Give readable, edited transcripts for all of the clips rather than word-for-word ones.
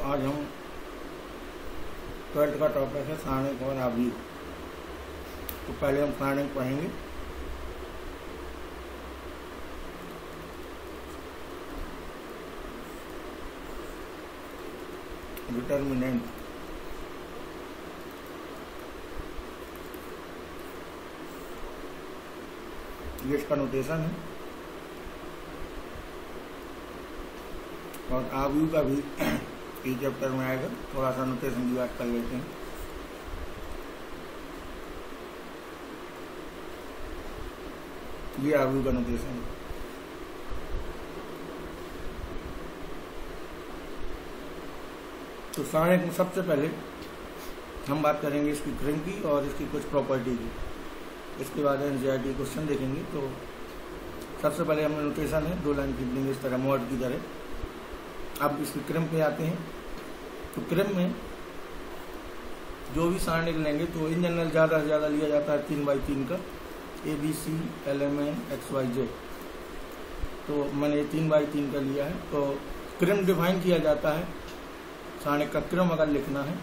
आज हम 12th का टॉपिक है सारणिक और आव्यूह। तो पहले हम सारणिक पढ़ेंगे। डिटर्मिनेंट, ये इसका नोटेशन है और आव्यूह का भी इस चैप्टर में आएगा। थोड़ा सा नोटेशन की बात कर लेते हैं। ये आव्यूह का नोटेशन है। तो सारणिक में सबसे पहले हम बात करेंगे इसकी क्रम की और इसकी कुछ प्रॉपर्टी की। इसके बाद एनसीईआरटी क्वेश्चन देखेंगे। तो सबसे पहले हमें नोटेशन है, 2 लाइन खींच देंगे इस तरह मॉड की तरह। अब इसकी क्रम पे आते हैं। तो क्रम में जो भी सारणिक लेंगे तो इन जनरल ज़्यादा से ज़्यादा लिया जाता है 3x3 का, ABC, LMN, XYZ। तो मैंने 3x3 का लिया है। तो क्रम डिफाइन किया जाता है, सारणिक का क्रम अगर लिखना है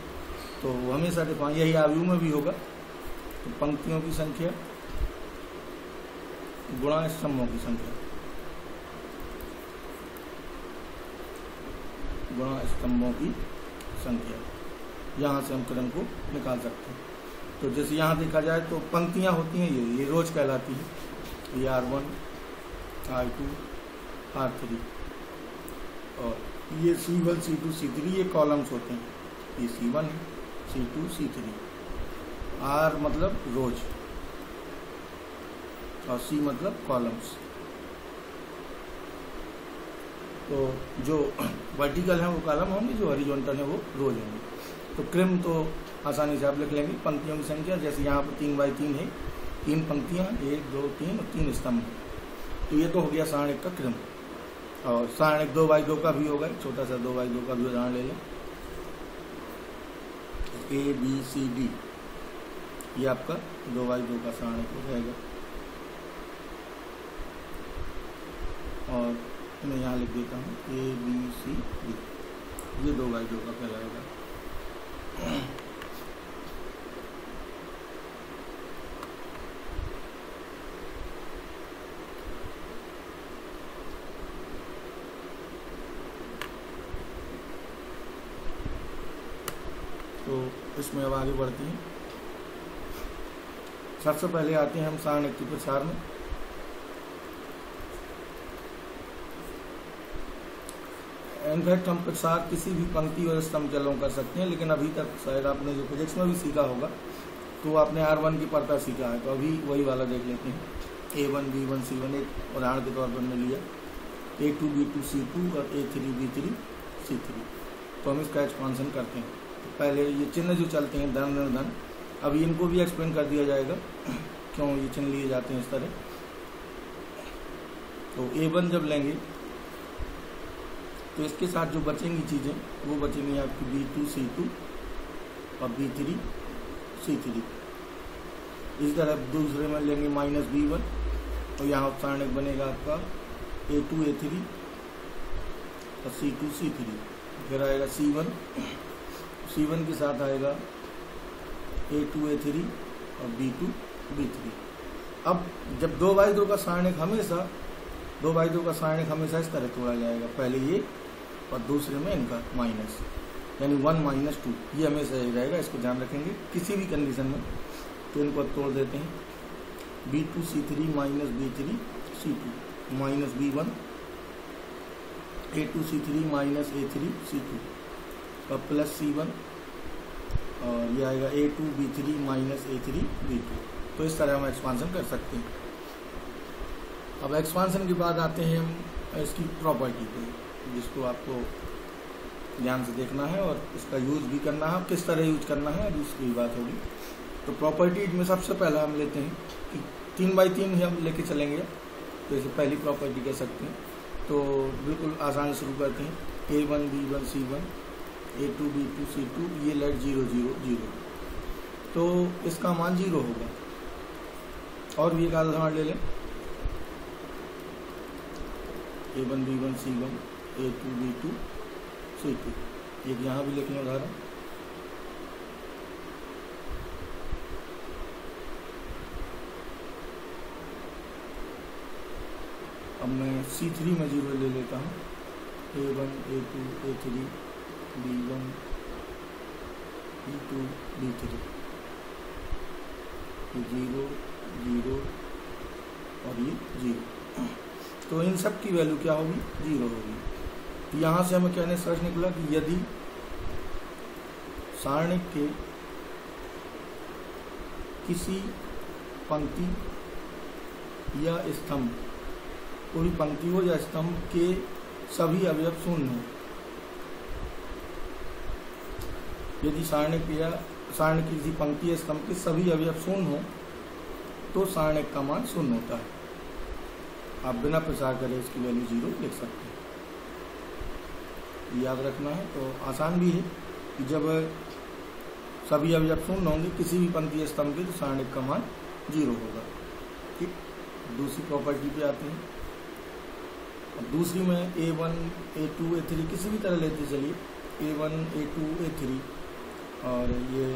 तो हमेशा डिफाइन, यही आव्यूह में भी होगा। तो पंक्तियों की संख्या गुणा स्तंभों की संख्या, गुणा स्तंभों की संख्या, यहाँ से हम क्रम को निकाल सकते हैं। तो जैसे यहाँ देखा जाए तो पंक्तियाँ होती हैं, ये रोज कहलाती है। ये R1, R2, R3 और ये C1, C2, C3 ये कॉलम्स होते हैं। ये C1 है, C2, C3। R मतलब रोज और C मतलब कॉलम्स। तो जो वर्टिकल है वो कॉलम होंगे, जो हॉरिजॉन्टल है वो रोज होंगे। तो क्रम तो आसानी से आप लिख लेंगे। पंक्तियों की संख्या जैसे यहाँ पर 3x3 है, 3 पंक्तियाँ, 1, 2, 3 और 3 स्तंभ। तो ये तो हो गया सारणिक का क्रम। और सारणिक 2x2 का भी होगा, छोटा सा 2x2 का भी उदाहरण ले लें। ABCD ये आपका 2x2 का सारणिक हो जाएगा। और मैं यहाँ लिख देता हूँ ABCD, ये 2x2 का कहलाएगा। तो इसमें अब आगे बढ़ते हैं। सबसे पहले आते हैं हम सारणिक के प्रसार में। इनफैक्ट हम प्रसार किसी भी पंक्ति और स्तंभ चलों कर सकते हैं, लेकिन अभी तक शायद आपने जो फिजिक्स में भी सीखा होगा तो आपने R1 की परता सीखा है। तो अभी वही वाला देख लेते हैं। A1, B1, C1 एक उदाहरण के तौर पर मैंने लिया। A2, B2, C2 और A3, B3, C3। तो हम इसका एक्सपांसन करते हैं। तो पहले ये चिन्ह जो चलते हैं धन ऋण धन, अभी इनको भी एक्सप्लेन कर दिया जाएगा क्यों ये चिन्ह लिए जाते हैं इस तरह। तो A1 जब लेंगे तो इसके साथ जो बचेंगी चीज़ें वो बचेंगी आपकी B2, C2 और B3, C3। इस तरह दूसरे में लेंगे -B1 और यहाँ सारणिक बनेगा आपका A2, A3 और C2, C3। फिर आएगा C1, C1 के साथ आएगा A2, A3 और B2, B3। अब जब 2x2 का सारणिक हमेशा 2x2 का सारणिक हमेशा इस तरह तोड़ा जाएगा, पहले ये और दूसरे में इनका माइनस, यानी 1 - 2, ये हमेशा यही रहेगा। इसको ध्यान रखेंगे किसी भी कंडीशन में। तो इनको तोड़ देते हैं। B2, C3 -B3, C2 -B1, A2, C3 -A3, C2 और प्लस C1 और ये आएगा A2, B3 -A3, B2। तो इस तरह हम एक्सपांसन कर सकते हैं। अब एक्सपांसन के बाद आते हैं हम इसकी प्रॉपर्टी पे, जिसको आपको ध्यान से देखना है और इसका यूज भी करना है। किस तरह यूज करना है अभी इसकी बात होगी। तो प्रॉपर्टीज में सबसे पहला हम लेते हैं कि 3x3 ही हम लेके चलेंगे, तो इसे पहली प्रॉपर्टी कह सकते हैं। तो बिल्कुल आसान शुरू करते हैं। A1, B1, C1, A2, B2, C2 ये लेट 0, 0, 0। तो इसका मान 0 होगा। और भी एक उदाहरण ले लें। A1, B1, C1, A2, B2, C2। एक यहाँ भी लिखें उदाहरण। अब मैं C3 में 0 ले लेता हूँ, A1 A2 A3 B1 B2 B3, 0 0 और ये 0। तो इन सब की वैल्यू क्या होगी? 0 होगी। तो यहाँ से हमें क्या निष्कर्ष निकला कि यदि सारणी के किसी पंक्ति या स्तंभ, कोई पंक्ति हो या स्तंभ के सभी अवयव शून्य हो, यदि सारणी की किसी पंक्ति या स्तंभ के सभी अवयव शून्य हो तो सारणी का मान शून्य होता है। आप बिना प्रचार करे इसकी वैल्यू 0 लिख सकते हैं, याद रखना है। तो आसान भी है कि जब सभी अवयव शून्य होंगे किसी भी पंक्ति या स्तंभ के तो सारणी का मान 0 होगा। ठीक, दूसरी प्रॉपर्टी पे आते हैं। अब दूसरी में A1 A2 A3 किसी भी तरह लेते चलिए, A1 A2 A3 और ये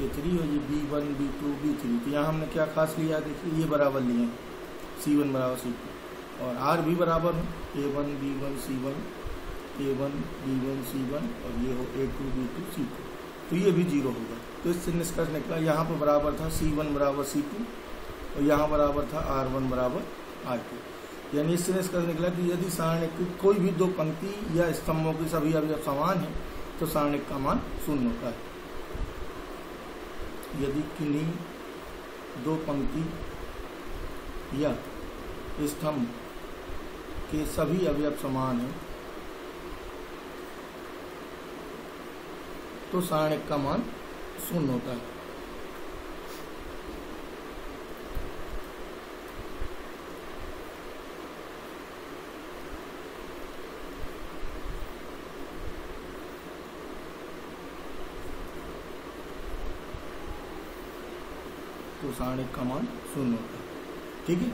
A3 और ये B1 B2 B3। तो यहाँ हमने क्या खास लिया, देखिए ये बराबर लिए हैं, C1 बराबर C2 और R भी बराबर है, A1 B1 C1 A1 B1 C1 और ये हो A2 B2 C2, तो ये भी 0 होगा। तो इससे निष्कर्ष निकला यहाँ पर बराबर था C1 बराबर C2 और यहाँ बराबर था R1 बराबर R2। यानी इससे निष्कर्ष निकला कि यदि सारणी की कोई भी दो पंक्ति या स्तंभों के सभी अवयव समान है तो सारणी का मान शून्य होता है। यदि किन्हीं दो पंक्ति या स्तंभ के सभी अवयव समान हैं तो सारणी का मान शून्य होता है। तो सारणी का मान शून्य होता है। ठीक है,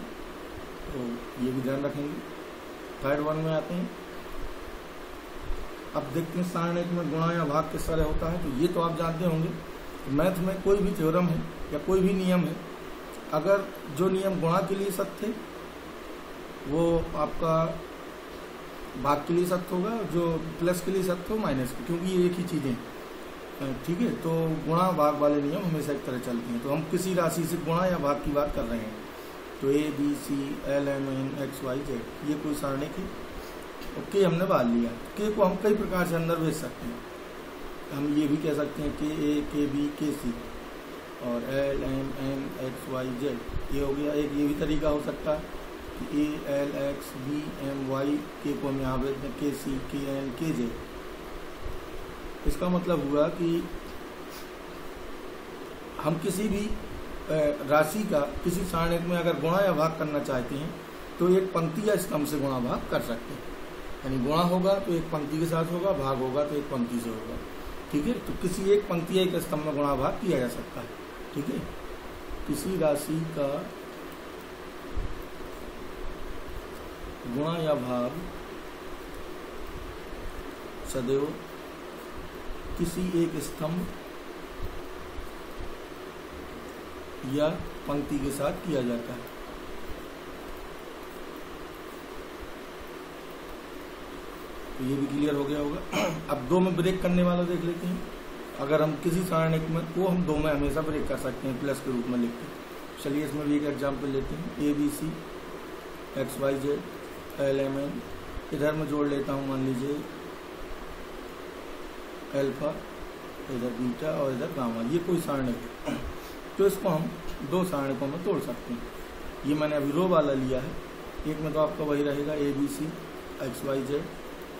तो ये भी ध्यान रखेंगे। थर्ड वन में आते हैं। अब देखते हैं सारणी में गुणा या भाग किस तरह होता है। तो ये तो आप जानते होंगे, मैथ में कोई भी थ्योरम है या कोई भी नियम है, अगर जो नियम गुणा के लिए सत्य है वो आपका भाग के लिए सत्य होगा, जो प्लस के लिए सत्य हो माइनस के, क्योंकि ये एक ही चीज़ें। ठीक है, तो गुणा भाग वाले नियम हमेशा एक तरह चलते हैं। तो हम किसी राशि से गुणा या भाग की बात कर रहे हैं, तो A B C L M N X Y Z ये कोई सारणी की, के हमने बाल लिया। के को हम कई प्रकार से अंदर भेज सकते हैं। हम ये भी कह सकते हैं कि A K B K C और L M N X Y Z ये हो गया। एक ये भी तरीका हो सकता है कि A L X B M Y के को हम यहाँ भेज दें K C K N K J। इसका मतलब हुआ कि हम किसी भी राशि का किसी सारणी में अगर गुणा या भाग करना चाहते हैं तो एक पंक्ति या स्तंभ से गुणा भाग कर सकते हैं। यानी गुणा होगा तो एक पंक्ति के साथ होगा, भाग होगा तो एक पंक्ति से होगा। ठीक है, तो किसी एक पंक्ति या एक स्तंभ में गुणा भाग किया जा सकता है। ठीक है, किसी राशि का गुणा या भाग सदैव किसी एक स्तंभ या पंक्ति के साथ किया जाता है। तो ये भी क्लियर हो गया होगा। अब दो में ब्रेक करने वाला देख लेते हैं। अगर हम किसी सारणी में को हम दो में हमेशा ब्रेक कर सकते हैं प्लस के रूप में लिख के। चलिए इसमें भी एक एग्जाम्पल लेते हैं। A B C X Y Z L M N, इधर मैं जोड़ लेता हूँ मान लीजिए अल्फा, इधर बीटा और इधर गामा। ये कोई सारणी है, तो इसको हम दो सारणिकों में तोड़ सकते हैं। ये मैंने अभी रो वाला लिया है। एक में तो आपका वही रहेगा A B C X Y Z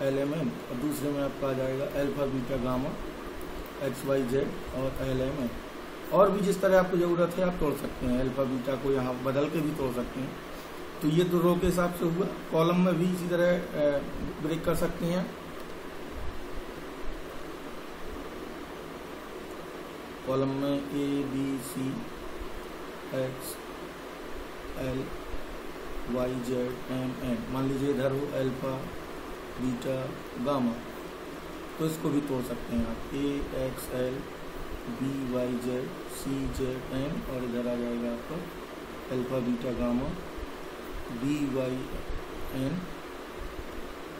L M N और दूसरे में आपका आ जाएगा alpha beta gamma X Y Z और L M N। और भी जिस तरह आपको ज़रूरत है आप तोड़ सकते हैं। अल्फा बीटा को यहाँ बदल के भी तोड़ सकते हैं। तो ये तो रो के हिसाब से हुआ। कॉलम में भी इसी तरह ब्रेक कर सकते हैं। कॉलम में A B C X L Y Z M N, मान लीजिए इधर हो अल्फा बीटा गामा। तो इसको भी तोड़ सकते हैं आप, A X L B Y Z C Z M, और इधर आ जाएगा आपका alpha beta gamma B Y N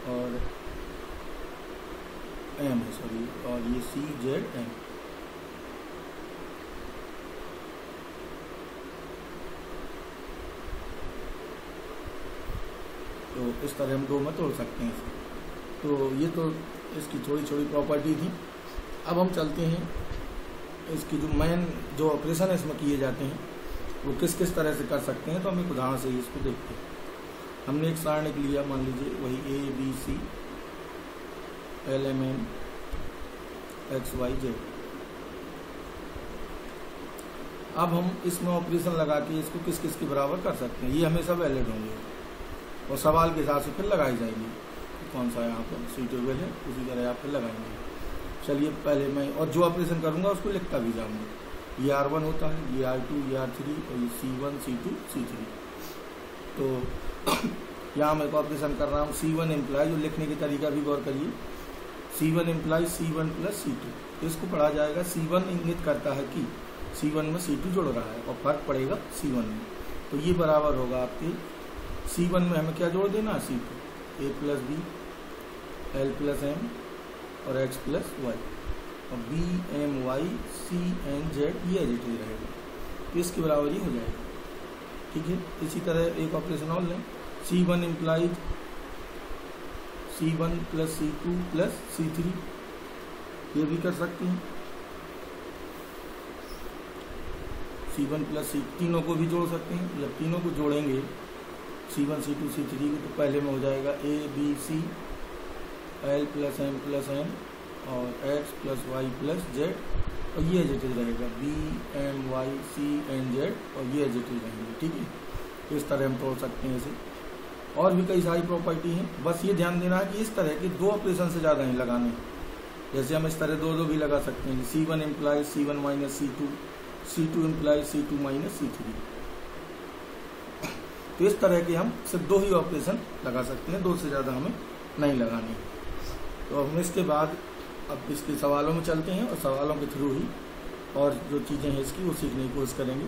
और एम है सॉरी, और ये सी जेड एम। तो इस तरह हम दो में तोड़ सकते हैं इसे। तो ये तो इसकी थोड़ी थोड़ी प्रॉपर्टी थी। अब हम चलते हैं इसकी जो मेन जो ऑपरेशन है इसमें किए जाते हैं वो किस किस तरह से कर सकते हैं। तो हम एक उदाहरण से ही इसको देखते हैं। हमने एक सारणिक लिया, मान लीजिए वही A B C L M N X Y Z. अब हम इसमें ऑपरेशन लगा के इसको किस किस के बराबर कर सकते हैं। ये हमेशा वैलिड होंगे और सवाल के हिसाब से फिर लगाई जाएगी। कौन सा यहाँ पर सूटेबल है उसी तरह आप फिर लगाएंगे। चलिए पहले मैं और जो ऑपरेशन करूँगा उसको लिखता भी जाऊँगा। ये R1 होता है, ये R2, ये R3 और ये C1 C2 C3। तो यहाँ मैं ऑपरेशन कर रहा हूँ C1 इम्प्लाई, जो लिखने के तरीका भी गौर करिए, C1 imply C1 plus C2। तो इसको पढ़ा जाएगा C1 इंगित करता है कि C1 में C2 जुड़ रहा है और फर्क पड़ेगा C1 में। तो ये बराबर होगा आपके C1 में हमें क्या जोड़ देना, C2, A plus B L plus M और एक्स प्लस वाई, और B M Y C N Z ये एडिटिव रहेगा। तो इसके बराबर ही हो जाएगा। ठीक है, इसी तरह एक ऑपरेशन और लें, C1 implied C1 plus C2 plus C3, ये भी कर सकते हैं। C1 प्लस C, तीनों को भी जोड़ सकते हैं। जब तीनों को जोड़ेंगे C1 C2 C3 को, तो पहले में हो जाएगा A B C L plus M और X plus Y plus Z, और ये एडिटिव रहेगा B M Y C N Z, और ये एडिटिव रहेंगे। ठीक है, तो इस तरह हम तोड़ सकते हैं इसे। और भी कई सारी प्रॉपर्टी हैं, बस ये ध्यान देना है कि इस तरह के दो ऑपरेशन से ज़्यादा नहीं लगाने। जैसे हम इस तरह दो दो भी लगा सकते हैं, C1 imply C1 minus C2, C2 imply C2 minus C3। तो इस तरह के हम सिर्फ दो ही ऑपरेशन लगा सकते हैं, दो से ज़्यादा हमें नहीं लगानी। तो हम इसके बाद अब इसके सवालों में चलते हैं और सवालों के थ्रू ही और जो चीज़ें हैं इसकी वो सीखने की कोशिश करेंगे।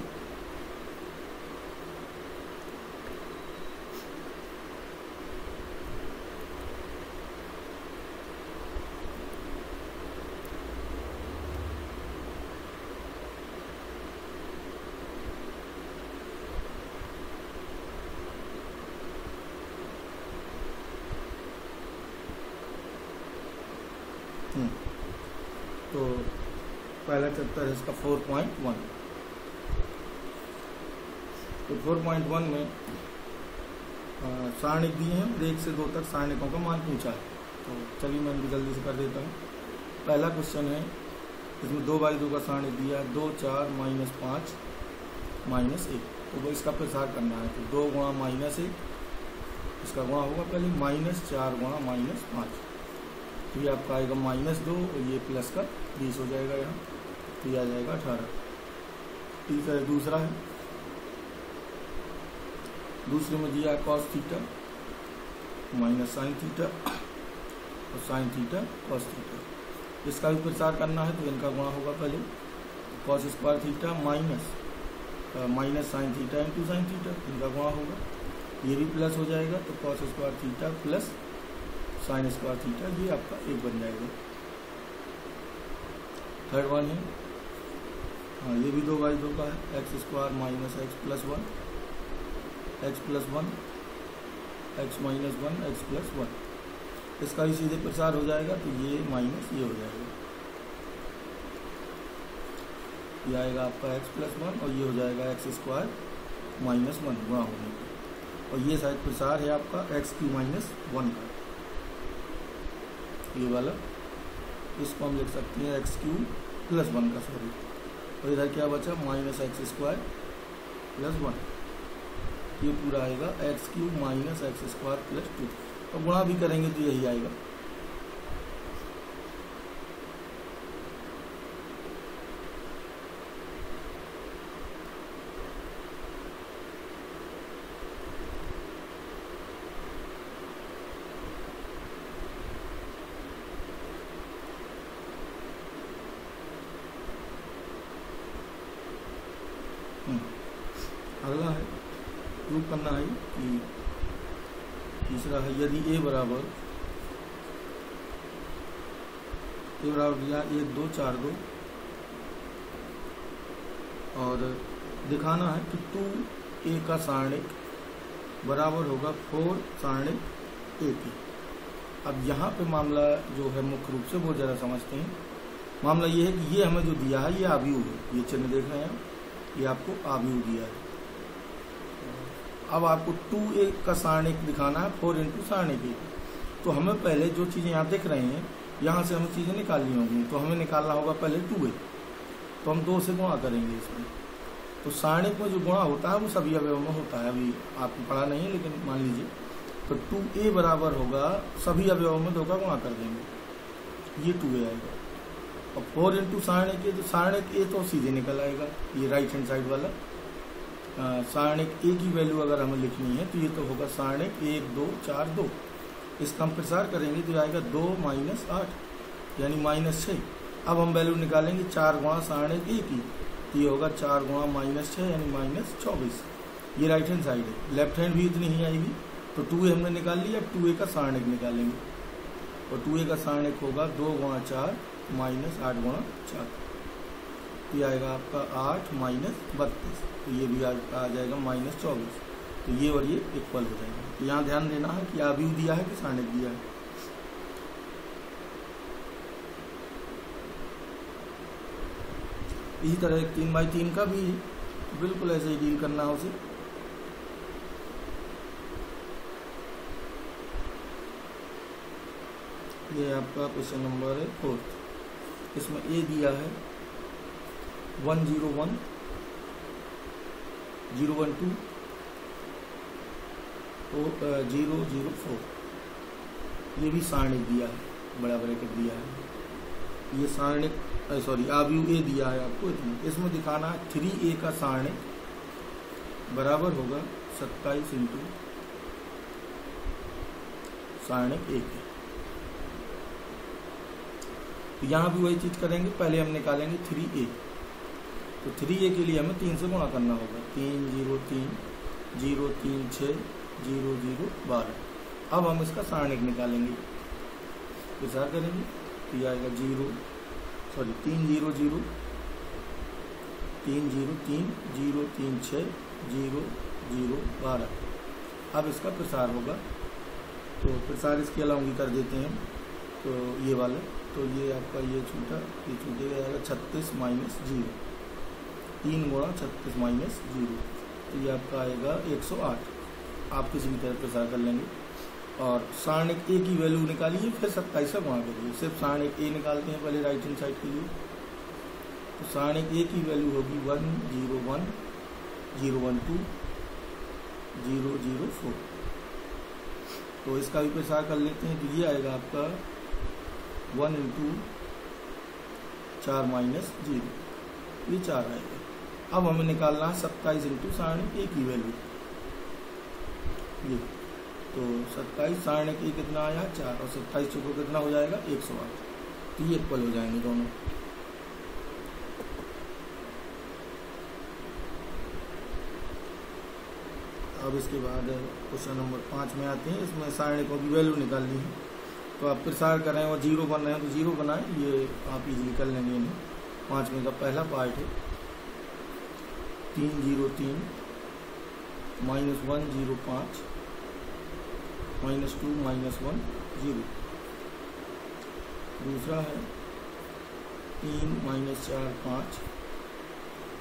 तो पहला चैप्टर है इसका 4.1। तो 4.1 में सारणिक दिए हैं, 1 से 2 तक सारणिकों का मान पूछा है। तो चलिए मैं इनको जल्दी से कर देता हूँ। पहला क्वेश्चन है, इसमें 2/2 का सारणिक दिया है, 2 4 माइनस 5 माइनस 1। तो वो इसका प्रसार करना है। तो 2 गुणा माइनस 1, इसका गुणा होगा पहले माइनस 4 गुणा माइनस 5। तो ये आपका आएगा -2 और ये प्लस का 20 हो जाएगा यहाँ। तो ये आ जाएगा 18। तीसरा दूसरा है, दूसरे में दिया है cos theta minus sine theta और साइन थीटा कॉस थीटा। इसका भी प्रसार करना है तो इनका गुणा होगा पहले, cos square theta minus sine theta into sine theta, इनका गुणा होगा। ये भी प्लस हो जाएगा तो cos square theta plus sine square theta, ये आपका 1 बन जाएगा। थर्ड वन है, हाँ ये भी 2/2 का है, x square minus x plus 1 x plus 1 x minus 1 x plus 1। इसका भी सीधे प्रसार हो जाएगा तो ये माइनस ये हो जाएगा, ये आएगा आपका एक्स प्लस 1 और ये हो जाएगा एक्स स्क्वायर माइनस 1 गुणा होने का। और ये साइड प्रसार है आपका एक्स की माइनस 1 का, ये वाला। इसको हम लिख सकते हैं एक्स क्यू प्लस 1 का, सॉरी। और इधर क्या बचा, माइनस एक्स स्क्वायर प्लस 1। ये पूरा आएगा x Q minus x square plus 2। और गुणा भी करेंगे तो यही आएगा। प्रूव करना है कि तीसरा है यदि ए बराबर दिया 1 2 4 2 और दिखाना है कि 2a का सारणिक बराबर होगा 4 सारणिक a की। अब यहाँ पे मामला जो है मुख्य रूप से वो जरा समझते हैं। मामला ये है कि ये हमें जो दिया है ये आव्यूह है, ये चिन्ह देख रहे हैं, ये आपको आव्यूह दिया है। अब आपको 2a का सारणिक दिखाना है 4 इंटू सारणिक a। तो हमें पहले जो चीज़ें यहाँ दिख रही हैं यहाँ से हमें चीज़ें निकालनी होंगी। तो हमें निकालना होगा पहले 2a, तो हम 2 से गुणा करेंगे इसमें। तो सारणिक में जो गुणा होता है वो सभी अवयवों में होता है, अभी आपको पढ़ा नहीं है लेकिन मान लीजिए। तो 2a बराबर होगा सभी अवयवों में 2 का गुणा कर देंगे, ये 2a आएगा। और 4 इंटू सारणिक a, तो सारणिक a तो सीधे निकल आएगा, ये राइट हैंड साइड वाला। सारणिक a की वैल्यू अगर हमें लिखनी है तो ये तो होगा सारणिक 1 2 4 2। इसका हम प्रसार करेंगे तो आएगा 2 - 8 यानी -6। अब हम वैल्यू निकालेंगे 4 गुणा सारणिक a की, तो ये होगा 4 गुणा -6 यानी -24। ये राइट हैंड साइड है, लेफ्ट हैंड भी इतनी ही आएगी। तो 2a हमने निकाल लिया, अब 2a का सारणिक निकालेंगे। और 2a का सारणिक होगा 2 गुणा 4 -8 गुणा 4, तो ये आएगा आपका 8 - 32, तो ये भी आ जाएगा -24। तो ये और ये इक्वल हो जाएगा। तो यहाँ ध्यान देना है कि आव्यूह दिया है कि सारणिक दिया है। इसी तरह 3x3 का भी बिल्कुल ऐसे ही डील करना है उसे। ये आपका क्वेश्चन नंबर है 4। इसमें ए दिया है 101 012 004। ये भी सारणिक दिया है, बड़ा ब्रैकेट दिया है। ये सारणिक आव्यूह ए दिया है आपको इतनी। इसमें दिखाना है 3a का सारणिक बराबर होगा 27 इंटू सारणिक a के। तो यहाँ भी वही चीज करेंगे, पहले हम निकालेंगे 3a। तो 3a के लिए हमें 3 से गुणा करना होगा, 3 0 3 0 3 6 0 0 12। अब हम इसका सारणिक निकालेंगे, विचार करेंगे तो ये आएगा 3 0 0 3 0 3 0 3 6 0 0 12। अब इसका प्रसार होगा, तो प्रसार इसके अलाउंगी कर देते हैं। तो ये वाला, तो ये आपका ये छूटेगा जाएगा 36 - 0, 3 गुणा 36 - 0, तो ये आपका आएगा 108। आप किसी भी तरह प्रसार कर लेंगे। और सारणिक a की वैल्यू निकालिए, फिर 27 से गुणा करिए। सिर्फ सारणिक a निकालते हैं पहले राइट हैंड साइड के लिए। तो सारणिक a की वैल्यू होगी 1 0 1 0 1 2 0 0 4। तो इसका भी प्रसार कर लेते हैं, तो ये आएगा आपका 1 इंटू 4 - 0, ये 4 आएगा। अब हमें निकालना है 27 इंटू सारणिक a की वैल्यू, ये तो 27 सारणिक a कितना आया 4, और 27 चौको कितना हो जाएगा 108। तो ये इक्वल हो जाएंगे दोनों। अब इसके बाद क्वेश्चन नंबर 5 में आते हैं। इसमें सारणिकों की वैल्यू निकालनी है। तो आप प्रसार करें और 0 बन रहे हैं तो 0 बनाएं, ये आप इजीली कर लेंगे। 5वें का पहला पार्ट है 3 0 3 -1 0 5 -2 -1 0। दूसरा है 3 -4 5,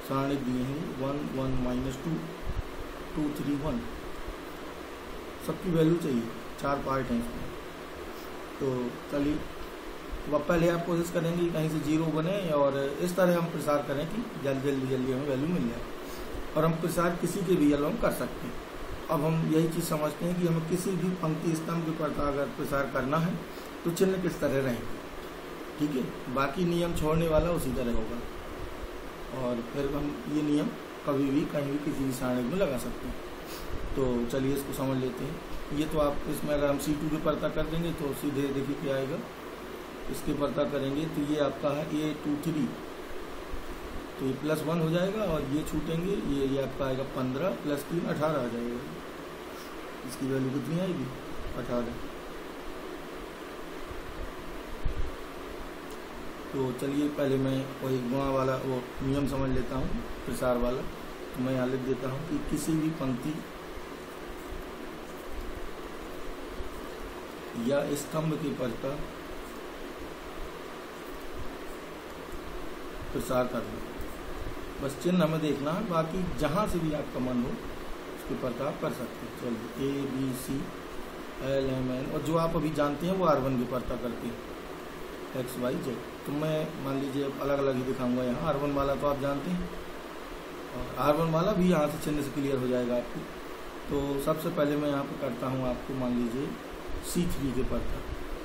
सारणिक दिए हैं 1 1 -2 2 3 1। सबकी वैल्यू चाहिए, 4 पार्ट हैं इसमें। तो चलिए वह पहले आप कोशिश करेंगे कहीं से 0 बने, और इस तरह हम प्रसार करें कि जल्दी हमें वैल्यू मिल जाए। और हम प्रसार किसी के भी एल्बम कर सकते हैं। अब हम यही चीज़ समझते हैं कि हमें किसी भी पंक्ति स्तंभ के प्रकार अगर प्रसार करना है तो चिन्ह किस तरह रहेंगे, ठीक है। बाकी नियम छोड़ने वाला उसी तरह होगा, और फिर हम ये नियम कभी भी कहीं भी किसी भी सारणिक में लगा सकते हैं। तो चलिए इसको समझ लेते हैं। ये तो आप इसमें अगर हम C2 के पर्ता कर देंगे तो सीधे देखिए क्या आएगा। इसके पर्ता करेंगे तो ये आपका है A23 तो ये +1 हो जाएगा और ये छूटेंगे, ये आपका आएगा 15 + 3 18 आ जाएगा। इसकी वैल्यू कितनी आएगी? 18। तो चलिए पहले मैं वही गुणा वाला वो नियम समझ लेता हूँ, प्रसार वाला। तो मैं यहाँ लिख देता हूँ कि किसी भी पंक्ति या स्तंभ की परता प्रसार करना, बस चिन्ह हमें देखना है, बाकी जहाँ से भी आपका मन हो उसके परता आप कर सकते हैं। चलिए A B C L M N, और जो आप अभी जानते हैं वो R1 की परता करते हैं X Y Z। तो मैं मान लीजिए अलग अलग ही दिखाऊंगा। यहाँ R1 वाला तो आप जानते हैं, और R1 वाला भी यहाँ से चिन्ह से क्लियर हो जाएगा आपको। तो सबसे पहले मैं यहाँ पर करता हूँ आपको, मान लीजिए C3 की परता,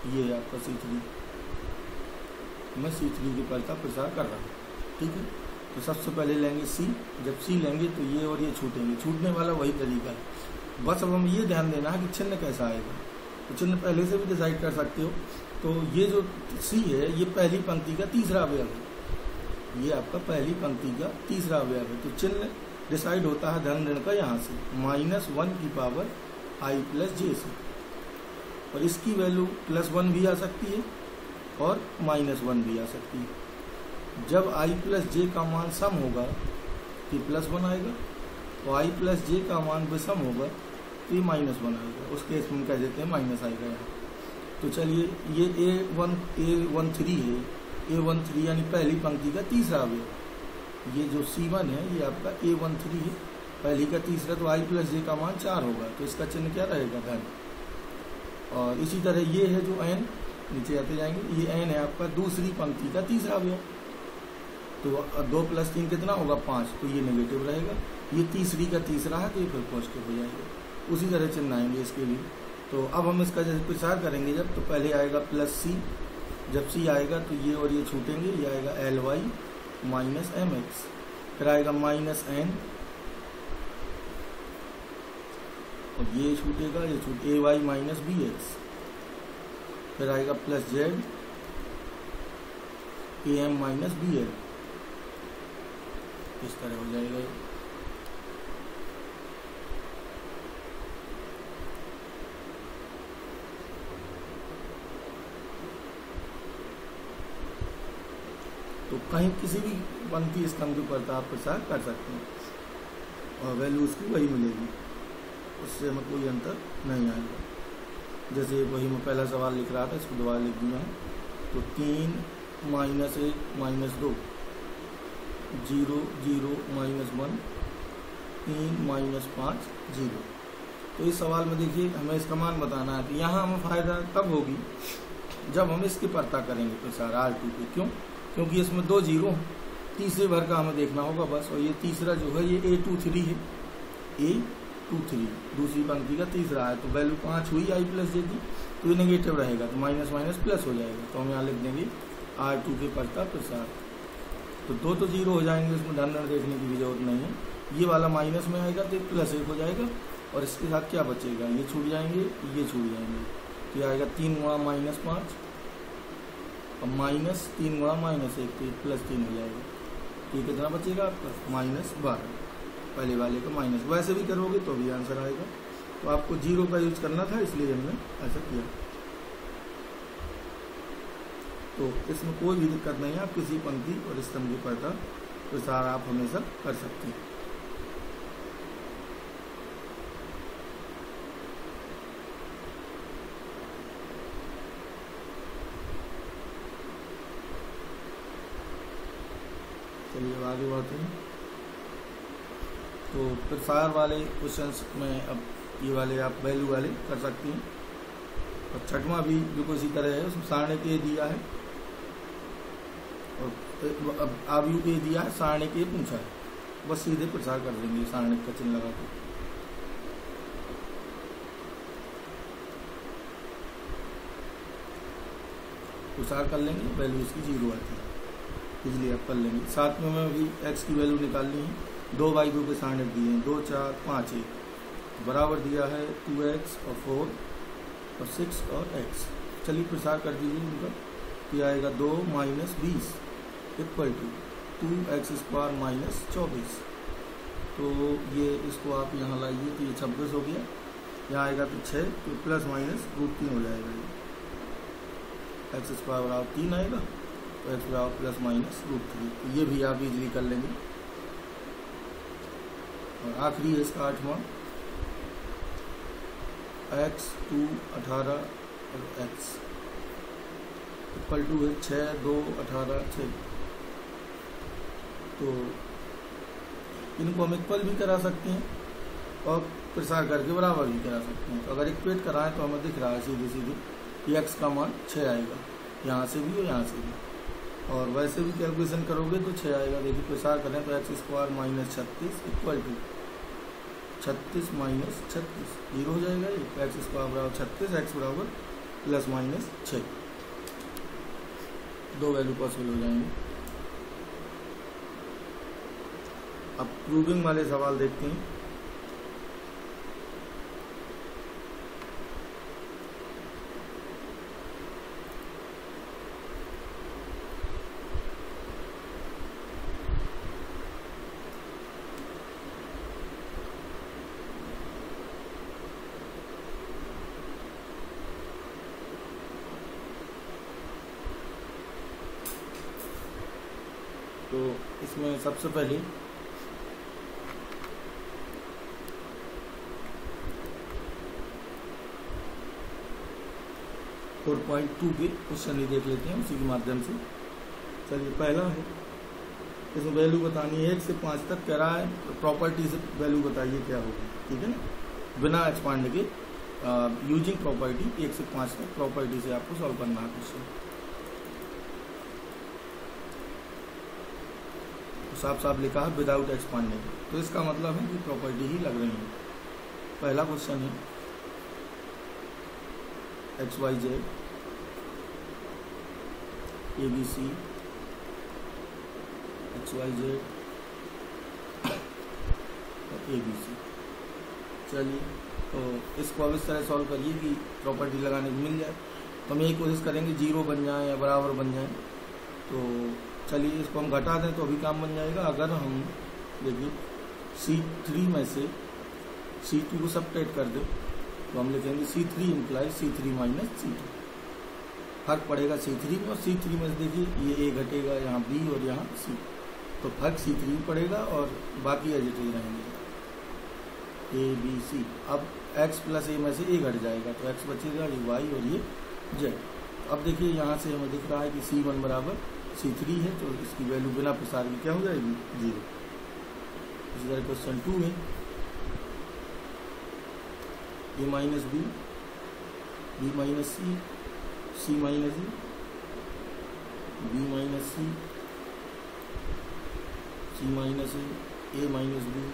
ये है आपका C3, मैं C3 की परता प्रसार कर रहा हूँ, ठीक है। तो सबसे पहले लेंगे C, जब C लेंगे तो ये और ये छूटेंगे, छूटने वाला वही तरीका है। बस अब हम ये ध्यान देना है कि चिन्ह कैसा आएगा। तो चिन्ह पहले से भी डिसाइड कर सकते हो। तो ये जो C है ये पहली पंक्ति का तीसरा अवयव है, ये आपका पहली पंक्ति का तीसरा अवयव है। तो चिन्ह डिसाइड होता है धन ऋण का यहाँ से, -1 की पावर I + j से, और इसकी वैल्यू +1 भी आ सकती है और -1 भी आ सकती है। जब I + j का मान सम होगा तो +1 आएगा, और I + j का मान विषम होगा तो ये -1 आएगा। उस केस में कह देते हैं माइनस आएगा यहाँ। तो चलिए ये A13 है, A13 यानी पहली पंक्ति का तीसरा अवयव। ये जो C1 है ये आपका A13 है, पहली का तीसरा, तो I + j का मान 4 होगा, तो इसका चिन्ह क्या रहेगा? धन। और इसी तरह ये है जो n, नीचे आते जाएंगे, ये n है आपका दूसरी पंक्ति का तीसरा अवयव। तो 2 + 3 कितना होगा? 5, तो ये नेगेटिव रहेगा। ये तीसरी का तीसरा है तो ये फिर पॉजिटिव हो जाएगा। उसी तरह चिन्ह आएंगे इसके लिए। तो अब हम इसका जैसे प्रसार करेंगे जब, तो पहले आएगा +C, जब C आएगा तो ये और ये छूटेंगे, ये आएगा Ly - mx, फिर आएगा -n, और ये छूटेगा, ये छूट Ay - bx, फिर आएगा +z Am - bl, इस तरह हो जाएगा। तो कहीं किसी भी पंक्ति स्तंभ के परता आप प्रसार कर सकते हैं और वैल्यू उसकी वही मिलेगी, उससे हमें कोई अंतर नहीं आएगा। जैसे वही मैं पहला सवाल लिख रहा था, इसको दोबारा लिख दिया है। तो 3 - 1 - 2 0 0 -1 3 - 5 0। तो इस सवाल में देखिए हमें इसका मान बताना है। तो यहाँ हमें फ़ायदा तब होगी जब हम इसकी परता करेंगे प्रसार R2 पे। क्यों? क्योंकि इसमें 2 0, तीसरे भर का हमें देखना होगा बस। और ये तीसरा जो है ये A23 है, A23 दूसरी पंक्ति का तीसरा है। तो वैल्यू 5 हुई I + j की, तो ये नेगेटिव रहेगा, तो माइनस माइनस प्लस हो जाएगा। तो हम यहाँ लिख देंगे R2 के परता प्रसार। तो 2 तो 0 हो जाएंगे, इसमें धन ऋण देखने की भी जरूरत नहीं है। ये वाला माइनस में आएगा तो +1 हो जाएगा, और इसके साथ क्या बचेगा? ये छूट जाएंगे, ये छूट जाएंगे, तो ये आएगा 3 × -5 और -3 × -1, तो +3 हो जाएगा। तो ये कितना बचेगा आपका? -12, पहले वाले का माइनस। वैसे भी करोगे तो भी आंसर आएगा। तो आपको 0 का यूज करना था, इसलिए हमने ऐसा किया। तो इसमें कोई भी दिक्कत नहीं है, आप किसी पंक्ति और स्तंभ की परता प्रसार आप हमेशा कर सकते हैं। चलिए अब आगे बढ़ते हैं। तो प्रसार वाले क्वेश्चंस में अब ये वाले आप वैल्यू वाले कर सकती हैं। और छठवां भी बिल्कुल इसी तरह है, उसमें सारणिक ए दिया है और अब आयु ए दिया है, सारणिक ए पूछा है, बस सीधे प्रसार कर देंगे सारणिक का चिन्ह लगा के। प्रसार कर लेंगे, वैल्यू इसकी 0 आती है, इसलिए आप कर लेंगे। साथ में हमें भी x की वैल्यू निकालनी है। 2/2 के सारणिक दिए हैं, 2 4 5 1 बराबर दिया है 2x और 4 और 6 और x। चलिए प्रसार कर दीजिए उनका। ये आएगा 2 - 20 = 2x² माइनस 24। तो ये इसको आप यहाँ लाइए तो ये 26 हो गया, यहाँ आएगा तो 6, तो प्लस माइनस √3 हो जाएगा। ये x² बराबर 3 आएगा, तो x बराबर प्लस माइनस √3। तो ये भी आप इजीली कर लेंगे। और आखिरी है इसका 8वां, x 2 18 और x इक्वल टू है 6 2 18 6। तो इनको हम इक्वल भी करा सकते हैं और प्रसार करके बराबर भी करा सकते हैं। तो अगर इक्वेट कराएं तो हमें दिख रहा है सीधे सीधे कि x का मान 6 आएगा, यहाँ से भी और यहाँ से भी। और वैसे भी कैलकुलेशन करोगे तो 6 आएगा। देखिए प्रसार करें तो x² minus 36 equal to 36 minus 36 zero हो जाएगा। ये x² बराबर 36, x बराबर प्लस माइनस 6, दो वैल्यू पॉसिबल हो जाएंगे। अब प्रूविंग वाले सवाल देखते हैं। तो इसमें सबसे पहले फोर 4.2 के क्वेश्चन ही देख लेते हैं उसी के माध्यम से। चलिए पहला है, इसमें वैल्यू बतानी है 1 से 5 तक कह रहा है, प्रॉपर्टी से वैल्यू बताइए क्या होगी। ठीक है ना, बिना एक्सपांड के यूजिंग प्रॉपर्टी 1 से 5 तक प्रॉपर्टी से आपको सॉल्व करना है क्वेश्चन। साफ साफ लिखा है विदाउट एक्सपांडिंग, तो इसका मतलब है कि प्रॉपर्टी ही लग रही है। पहला क्वेश्चन है XYZ ABC XYZ और ABC। चलिए तो इसको अब इस तरह सॉल्व करिए कि प्रॉपर्टी लगाने को मिल जाए। तो हम यही कोशिश करेंगे 0 बन जाए या बराबर बन जाए। तो चलिए इसको हम घटा दें तो अभी काम बन जाएगा। अगर हम देखिए C3 में से C2 को सब्ट्रैक्ट कर दें तो हम लिखेंगे C3 implies C3 minus C2। फर्क पड़ेगा C3 में, और C3 में से देखिए ये A घटेगा, यहाँ B और यहाँ C, तो फर्क C3 में पड़ेगा और बाकी एज इट इज रहेंगे A B C। अब x प्लस A में से A घट जाएगा तो x बचेगा, ये Y और ये Z। अब देखिए यहाँ से हमें दिख रहा है कि C1 बराबर C3 है, तो इसकी वैल्यू बिना प्रसार की क्या हो जाएगी 0। इसी तरह क्वेश्चन 2 है A minus B, B minus C, C minus E, B minus C, C minus A minus B,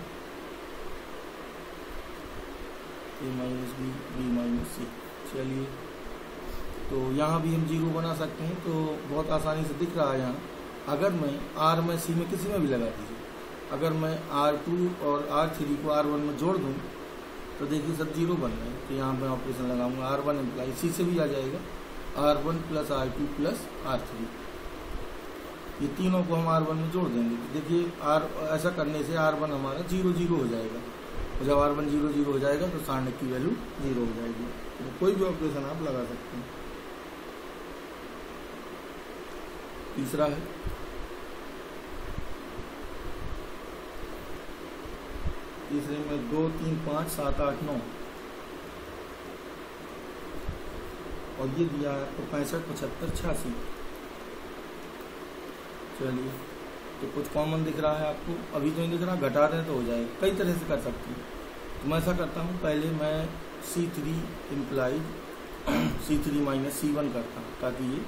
A minus B, B minus C। चलिए तो यहाँ भी हम 0 बना सकते हैं, तो बहुत आसानी से दिख रहा है यहाँ। अगर मैं R में C में किसी में भी लगा दीजिए, अगर मैं R2 और R3 को R1 में जोड़ दूँ तो देखिए सब 0 बन रहे हैं। तो यहाँ मैं ऑपरेशन लगाऊंगा, R1 इम्प्लाई C से भी आ जाएगा, R1 plus R2 plus R3। ये तीनों को हम R1 में जोड़ देंगे तो देखिए ऐसा करने से R1 हमारा 0 0 हो जाएगा, और जब R1 0 0 हो जाएगा तो सारणिक की वैल्यू 0 हो जाएगी। तो कोई भी ऑपरेशन आप लगा सकते हैं। तीसरा है तीसरे में 2 3 5 7 8 9 और ये दिया है तो 65 75 86। चलिए तो कुछ कॉमन दिख रहा है आपको, अभी तो नहीं दिख रहा, घटा दें तो हो जाएगा। कई तरह से कर सकते हैं। तो मैं ऐसा करता हूँ, पहले मैं C3 implies C3 minus C1 करता हूँ ताकि ये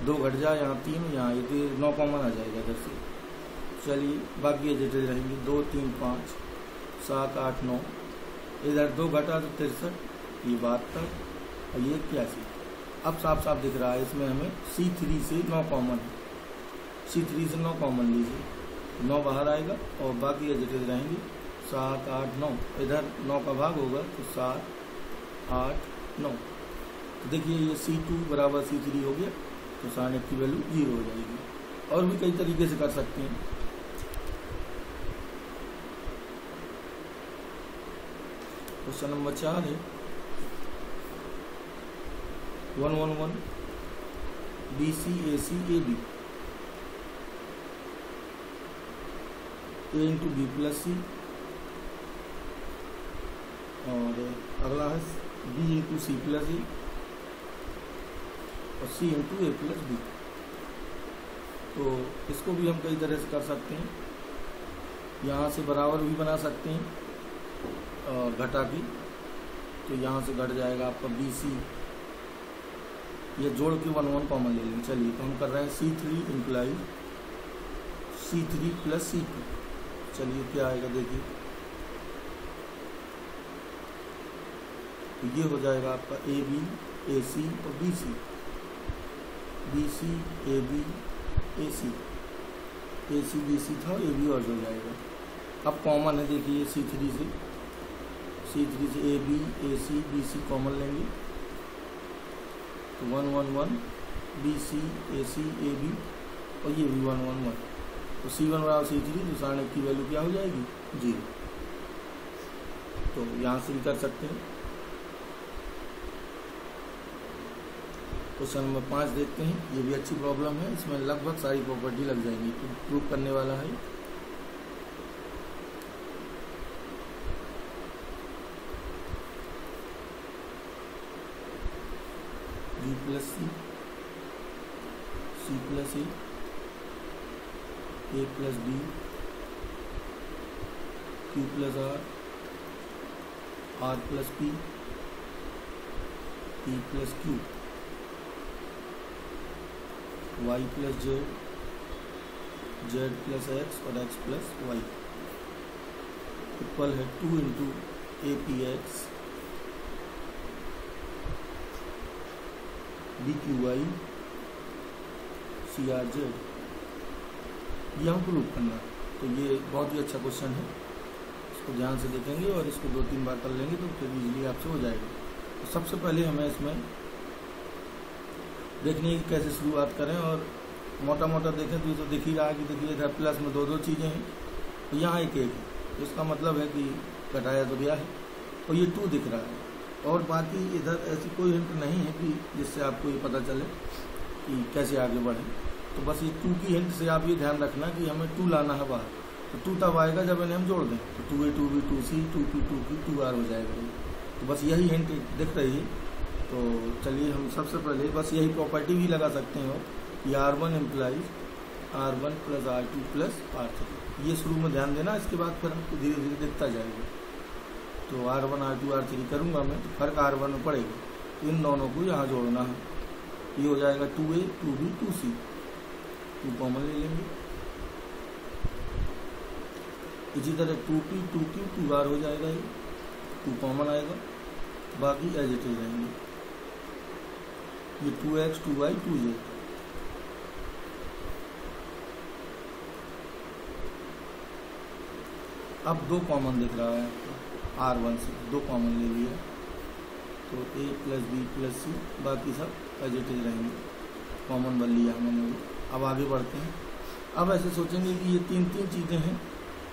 2 घट जाए, यहाँ 3 यहाँ ये 9 कॉमन आ जाएगा इधर से। चलिए बाकी ये डिटेल रहेंगे 2 3 5 7 8 9, इधर 2 घटा तो 63, ये 72 और ये 81। अब साफ साफ दिख रहा है इसमें हमें C3 से 9 कॉमन है, C3 से 9 कॉमन लीजिए, 9 बाहर आएगा और बाकी ये डिटेल रहेंगी 7 8 9, इधर 9 का भाग होगा तो 7 8 9। तो देखिए ये C2 बराबर C3 हो गया, तो सारणिक की वैल्यू 0 हो जाएगी। और भी कई तरीके से कर सकते हैं। क्वेश्चन नंबर 4 है 111 BC AC AB A into B plus C, और अगला है B into C plus A और C into A plus B. तो इसको भी हम कई तरह से कर सकते हैं। यहाँ से बराबर भी बना सकते हैं और घटा की, तो यहाँ से घट जाएगा आपका BC, ये जोड़ के 1 कॉमन ले लेंगे। चलिए, तो हम कर रहे हैं C3 imply C3 plus C2। चलिए क्या आएगा देखिए, तो ये हो जाएगा आपका AB AC और BC, BC AB AC, AC BC था, AB और जुड़ जाएगा। अब कॉमन है देखिए C3 से AB AC BC कॉमन लेंगे, तो 111 BC AC AB और ये भी 111, तो C1 बराबर C3, तो सारण की वैल्यू क्या हो जाएगी 0। तो यहाँ से भी कर सकते हैं। क्वेश्चन नंबर 5 देखते हैं। ये भी अच्छी प्रॉब्लम है, इसमें लगभग सारी प्रॉपर्टी लग जाएंगी, तो प्रूव करने वाला है। B plus C plus A plus B Q plus R plus P plus Q Y plus Z plus X और X प्लस Y इक्वल है 2 इंटू APX BQY CRZ। ये हम प्रूव करना, तो ये बहुत ही अच्छा क्वेश्चन है, इसको ध्यान से देखेंगे और इसको 2-3 बार कर लेंगे तो फिर इजीली आपसे हो जाएगा। तो सबसे पहले हमें इसमें देखने की कैसे शुरुआत करें, और मोटा मोटा देखें तो ये तो दिख ही रहा है कि देखिए इधर प्लस में 2-2 चीज़ें हैं, तो यहाँ एक है, तो इसका मतलब है कि घटाया तो गया है, और ये 2 दिख रहा है, और बाकी इधर ऐसी कोई हिंट नहीं है कि जिससे आपको ये पता चले कि कैसे आगे बढ़ें। तो बस ये 2 की हिंट से आप ये ध्यान रखना कि हमें 2 लाना है बाहर, तो 2 तब आएगा जब इन्हें हम जोड़ दें, तो 2A 2B 2C 2P 2Q 2R हो जाएगा। तो बस यही हिंट दिख रही है। तो चलिए हम सबसे पहले बस यही प्रॉपर्टी भी लगा सकते हैं कि R1 implies R1 plus R2 plus R3, ये शुरू में ध्यान देना, इसके बाद फिर हमको धीरे धीरे दिखता जाएगा। तो R1 R2 R3 करूँगा मैं, तो फर्क R1 में पड़ेगा, तो इन दोनों को यहाँ जोड़ना है। ये हो जाएगा 2A 2B 2C, 2 कॉमन ले लेंगे। इसी तरह 2P 2Q 2R हो जाएगा, ये 2 कॉमन आएगा, बाकी एज इट इज रहेंगे। ये 2X 2Y 2Z, अब 2 कॉमन दिख रहा है R1 से, 2 कॉमन ले लिया, तो A plus B plus C, बाकी सब एज इट इज रहेंगे, कॉमन बन लिया मैंने। अब आगे बढ़ते हैं। अब ऐसे सोचेंगे कि ये 3 चीज़ें हैं,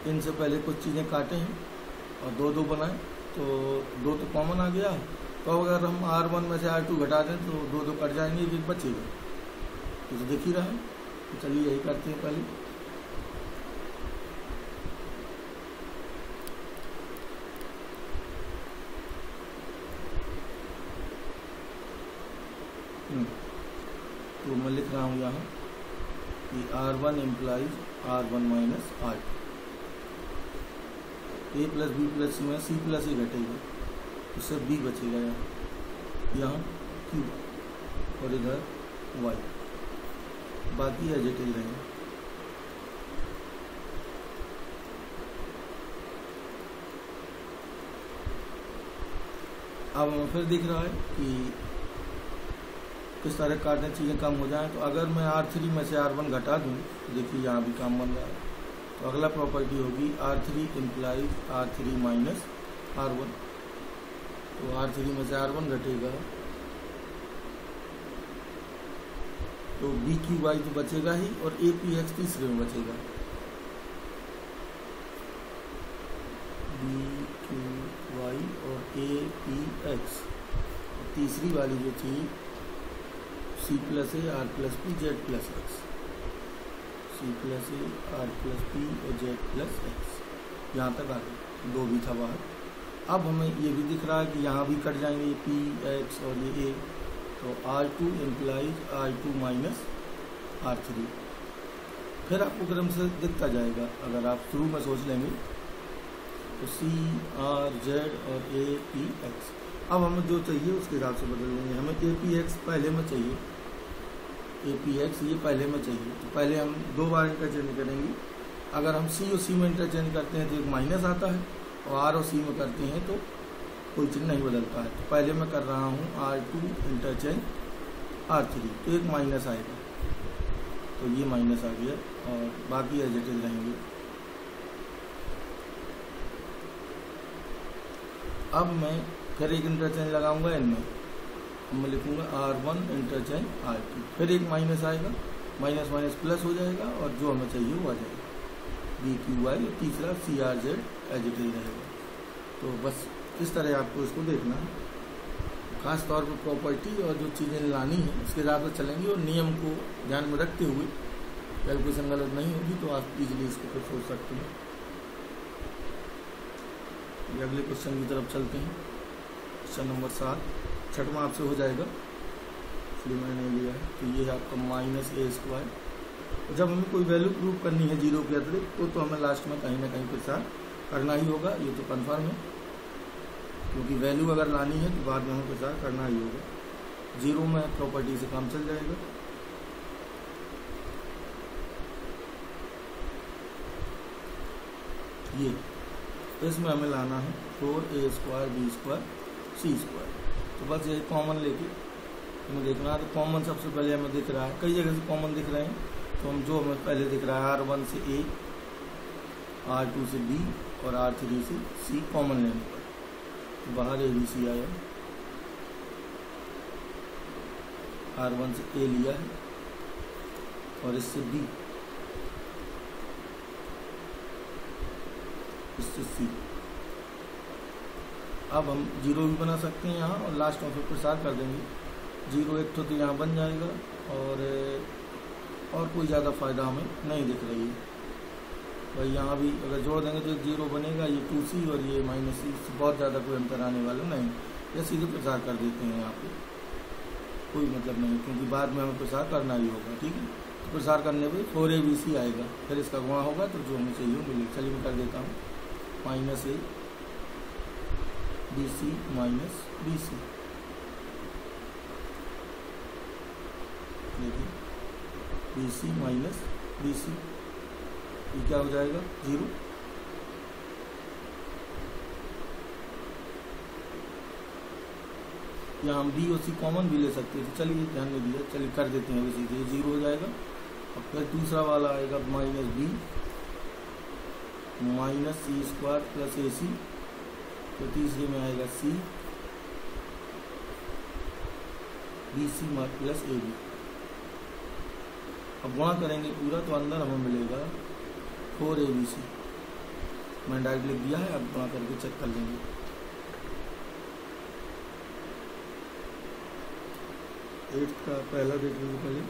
इनसे पहले कुछ चीज़ें काटे हैं और 2 बनाएं, तो 2 तो कॉमन आ गया। तो अगर हम R1 में से R2 घटा दें तो 2 कट जाएंगे, एक बचेगा, तो दिख ही रहा है। तो चलिए यही करते हैं पहले। तो मैं लिख रहा हूँ यहाँ कि R1 implies R1 minus R2, A plus B plus C में C प्लस ही घटेगा, उससे B बचेगा यहाँ Q और इधर Y, बाकी एज इट इज रहेंगे। अब हमें फिर दिख रहा है कि किस तरह काटने चीज़ें कम हो जाएं। तो अगर मैं R3 में से R1 घटा दूं, तो देखिए यहाँ भी काम बन रहा है। तो अगला प्रॉपर्टी होगी R3 implies R3 minus R1, तो R3 में से R1 घटेगा, तो BQY तो बचेगा ही, और APX तीसरे में बचेगा, BQY और पी एक्स, तीसरी वाली जो थी C plus A R plus P Z plus X, C plus A R plus P और जेड प्लस एक्स, यहाँ तक आ गया, 2 भी था बाहर। अब हमें ये भी दिख रहा है कि यहाँ भी कट जाएंगे ये पी एक्स और ये ए, तो R2 implies R2 minus R3। फिर आपको क्रम से दिखता जाएगा, अगर आप शुरू में सोच लेंगे तो सी आर जेड और ए पी एक्स। अब हमें जो चाहिए उसके हिसाब से बदल लेंगे। हमें ए पी एक्स पहले में चाहिए, ए पी एक्स ये पहले में चाहिए, तो पहले हम 2 बार इंटरचेंज करेंगे। अगर हम सी और सी में इंटरचेंज करते हैं तो एक माइनस आता है, और आर और सी में करते हैं तो कोई चिन्ह नहीं बदलता है। तो पहले मैं कर रहा हूँ R2 इंटरचेंज R3, तो एक माइनस आएगा, तो ये माइनस आ गया और बाकी एज इट इज रहेंगे। अब मैं फिर एक इंटरचेंज लगाऊंगा इनमें, मैं लिखूंगा R1 इंटरचेंज R2, फिर एक माइनस आएगा, माइनस माइनस प्लस हो जाएगा और जो हमें चाहिए वो आ जाएगा BQY, और तीसरा CRZ एज इट इज रहेगा। तो बस इस तरह आपको इसको देखना है, खास तौर पर प्रॉपर्टी और जो चीज़ें लानी है उसके हिसाब से चलेंगे, और नियम को ध्यान में रखते हुए कैलकुलेशन गलत नहीं होगी तो आप इजीली इसको फिर सोच सकते हैं। अगले क्वेश्चन की तरफ चलते हैं। क्वेश्चन नंबर 7, छठवां आपसे हो जाएगा, इसलिए मैंने लिया है। तो ये है आपका -a²। जब हमें कोई वैल्यू प्रूव करनी है 0 के अतिरिक्त तो हमें लास्ट में कहीं ना कहीं के साथ करना ही होगा, ये तो कन्फर्म है, क्योंकि वैल्यू अगर लानी है तो बाद में हमें प्रचार करना ही होगा। 0 में प्रॉपर्टी से काम चल जाएगा। ये इसमें हमें लाना है 4a² b² c²। तो बस ये कॉमन लेके हमें देखना है। तो कॉमन सबसे पहले हमें दिख रहा है, कई जगह से कॉमन दिख रहे हैं, तो हम जो हमें पहले दिख रहा है R1 से a, R2 से b और R3 से c कॉमन लेने पर, तो बाहर ABC आया, R1 से a लिया है और इससे b, इससे c। अब हम 0 भी बना सकते हैं यहाँ, और लास्ट में फिर प्रसार कर देंगे। 0 एक तो यहाँ बन जाएगा, और कोई ज़्यादा फ़ायदा हमें नहीं दिख रही है भाई। यहाँ भी अगर जोड़ देंगे तो 0 बनेगा, ये 2c और ये -c, बहुत ज़्यादा कोई अंतर आने वाला नहीं। या सीधे प्रसार कर देते हैं, यहाँ पे कोई मतलब नहीं, क्योंकि बाद में हमें प्रसार करना ही होगा। ठीक है, तो प्रसार करने पे 4abc आएगा, फिर इसका गुणा होगा तो जो हमें चाहिए मिलेगा। चलिए मैं कर देता हूँ -a bc -bc। देखिए BC -BC, ये क्या हो जाएगा 0। यहाँ हम B और C कॉमन भी ले सकते हैं, तो चलिए ध्यान नहीं दिया, चलिए कर देते हैं वैसे, ये 0 हो जाएगा। अब फिर दूसरा वाला आएगा -B -c² + AC, तो तीसरे में आएगा C BC + AB। अब गुणा करेंगे पूरा तो अंदर हमें मिलेगा 4abc। मैंने डायरेक्ट लिख दिया है, अब गुणा करके चेक कर लेंगे। एट्थ का पहला देखेंगे पहले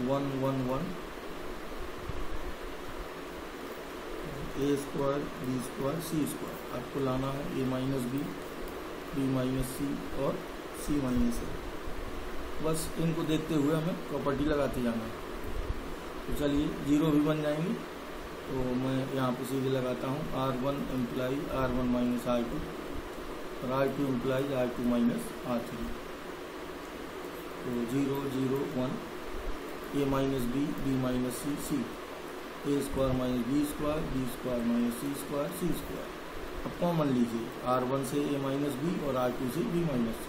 1 1 1 a² b² c²। आपको लाना है a -b b -c और c -a। बस इनको देखते हुए हमें प्रॉपर्टी लगाते जाना है। तो चलिए 0 भी बन जाएंगे, तो मैं यहाँ पे सीधे लगाता हूँ R1 इम्प्लाई R1 - R2 और R2 इम्प्लाई R2 - R3। तो 0 0 1 a -b b -c c, a² -b² b² -c² c²। अब कॉमन लीजिए, R1 से a -b और R2 से b -c,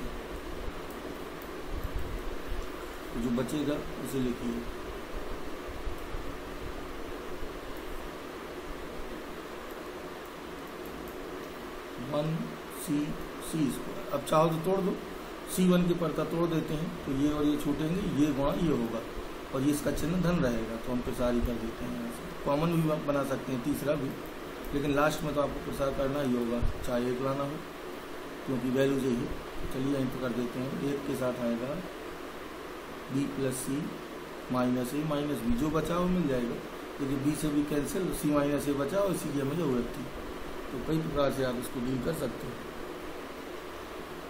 तो जो बचेगा उसे लिखिए। C²। अब चाहो तो तोड़ दो, C1 की परता तोड़ देते हैं, तो ये और ये छूटेंगे, ये गुणा ये होगा, और ये इसका चिन्ह धन रहेगा, तो हम प्रसारी कर देते हैं। यहाँ से कॉमन भी बना सकते हैं, तीसरा भी लेकिन लास्ट में तो आपको प्रसार करना ही होगा, चाहे एक लाना हो, क्योंकि वैल्यू चाहिए। चलिए यहीं पर कर देते हैं। एक के साथ आएगा बी प्लस सी माइनस ए माइनस बी, जो बचा वो मिल जाएगा, क्योंकि बी से बी कैंसिल, सी माइनस ए बचा और इसी की हमें ज़रूरत थी। तो कई प्रकार से आप इसको डील कर सकते हो।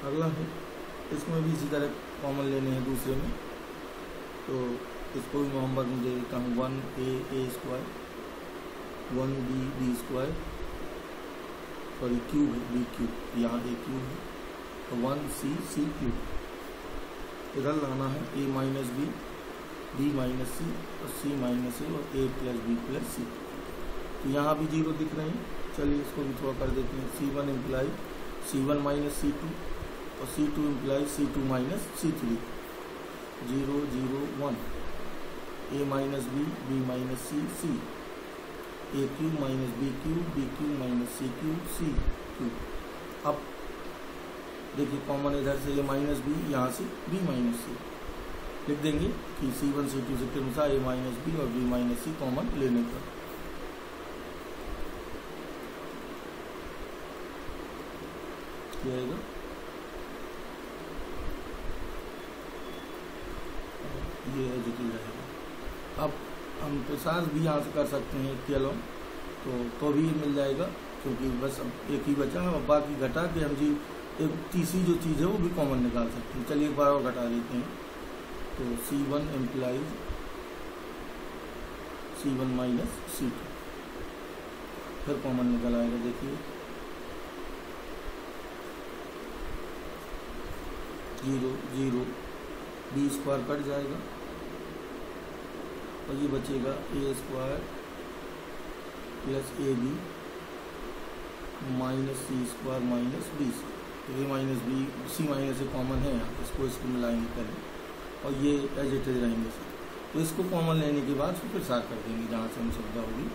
अगला है, इसमें भी इसी तरह कॉमन लेने हैं दूसरे में, तो इसको भी मोहम्मद में दे देता हूँ 1a square 1b square, sorry cube है बी क्यूब, यहाँ ए क्यूब है, तो 1c क्यूब। इधर लाना है a माइनस बी माइनस सी और सी माइनस ए और a प्लस बी प्लस सी। तो यहाँ भी जीरो दिख रहे हैं, चलिए इसको भी थोड़ा कर देते हैं। c1 imply c1 minus c2 और c2 imply c2 minus c3, 0 0 1, a minus B minus C A cube minus B cube minus C cube. अब देखिए कॉमन इधर से ये माइनस बी, यहाँ से बी माइनस सी लिख देंगे कि c1 c2 से के अनुसार a माइनस बी और b माइनस सी कॉमन लेने पर क्या आएगा, ये एडिटिव रहेगा। अब हम प्रसार भी यहाँ से कर सकते हैं के अलावा, तो भी मिल जाएगा, क्योंकि बस अब एक ही बचा है। और बाकी घटा के हम जी एक तीसरी जो चीज़ है वो भी कॉमन निकाल सकते हैं। चलिए एक बार और घटा देते हैं। तो c1 implies c1 minus c2, फिर कॉमन निकल आएगा। देखिए 0 0 बी स्क्वायर कट जाएगा और ये बचेगा a square plus A B minus C square minus B C. A minus B C minus A common है यहाँ, इसको मिलाएंगे पहले और ये एज इट इज रहेंगे। तो इसको कॉमन लेने के बाद फिर प्रसार कर देंगे जहाँ से हमें सुविधा होगी,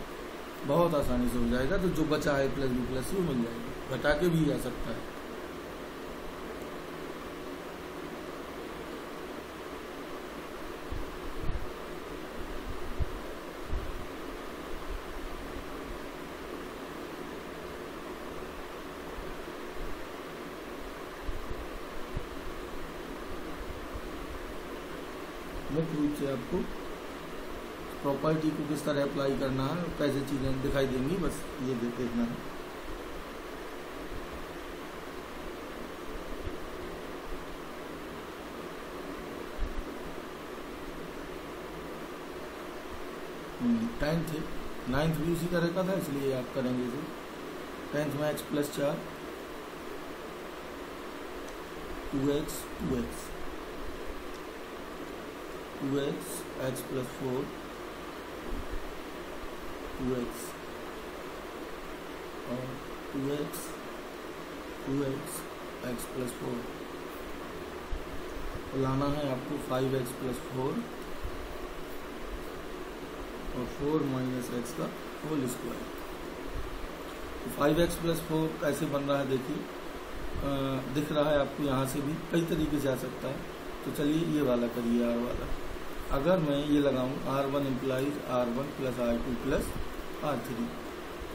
बहुत आसानी से हो जाएगा। तो जो बचा है प्लस बी प्लस सी वो मिल जाएगा, घटा के भी आ सकता है। मुख्य रूप से आपको प्रॉपर्टी को किस तरह अप्लाई करना है, कैसे चीज़ें दिखाई देंगी, बस ये देखना है। टेंथ 9th भी उसी तरह का था, इसलिए आप करेंगे इसे। 10th में x plus 4 2x x plus 4 2x और 2x x प्लस 4। तो लाना है आपको 5x प्लस 4 और 4 माइनस एक्स का होल स्क्वायर। तो 5x प्लस 4 कैसे बन रहा है देखिए, दिख रहा है आपको, यहाँ से भी कई तरीके से आ सकता है। तो चलिए ये वाला करिए, R वाला। अगर मैं ये लगाऊं R1 implies R1 plus R2 plus R3,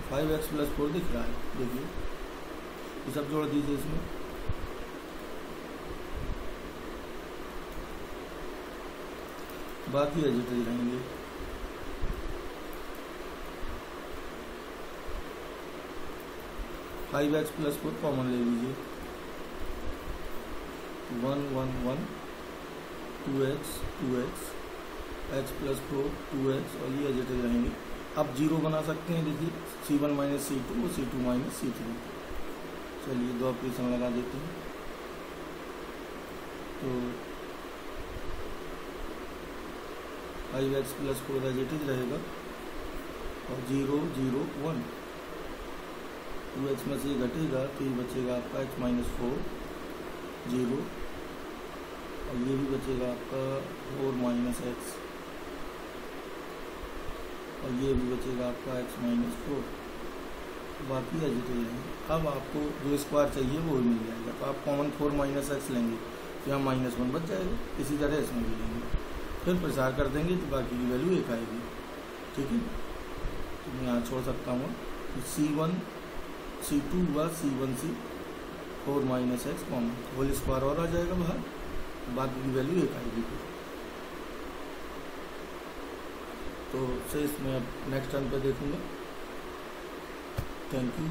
5x plus 4 दिख रहा है, देखिए ये सब जोड़ दीजिए इसमें। बाकी एडिटेड रहेंगे। फाइव एक्स प्लस 4 कॉमन ले लीजिए, 1 1 1 2x x प्लस 4 2x और ये एडिटेड रहेंगे। अब जीरो बना सकते हैं, देखिए c1 माइनस c2 और c2 माइनस c3। चलिए दो ऑपरेशन लगा देते हैं। तो 5x प्लस 4 एडिटेड रहेगा और 0 0 1 2x में से घटेगा तो ये बचेगा आपका x माइनस 4 0 और ये भी बचेगा आपका 4 माइनस एक्स और ये भी बचेगा आपका x माइनस 4। बाकी एडिटेड है। अब आपको जो स्क्वायर चाहिए वो मिल जाएगा। तो आप कॉमन 4 माइनस एक्स लेंगे तो यहाँ -1 बच जाएगा। इसी तरह इसमें भी लेंगे, फिर प्रसार कर देंगे तो बाकी की वैल्यू 1 आएगी। ठीक है, तो मैं यहाँ छोड़ सकता हूँ। C1 C2 हुआ C1C 4 minus X common, whole square और आ जाएगा बाहर, बाकी की वैल्यू एक आएगी। तो से इसमें अब नेक्स्ट टर्म पे देखूंगा। Thank you.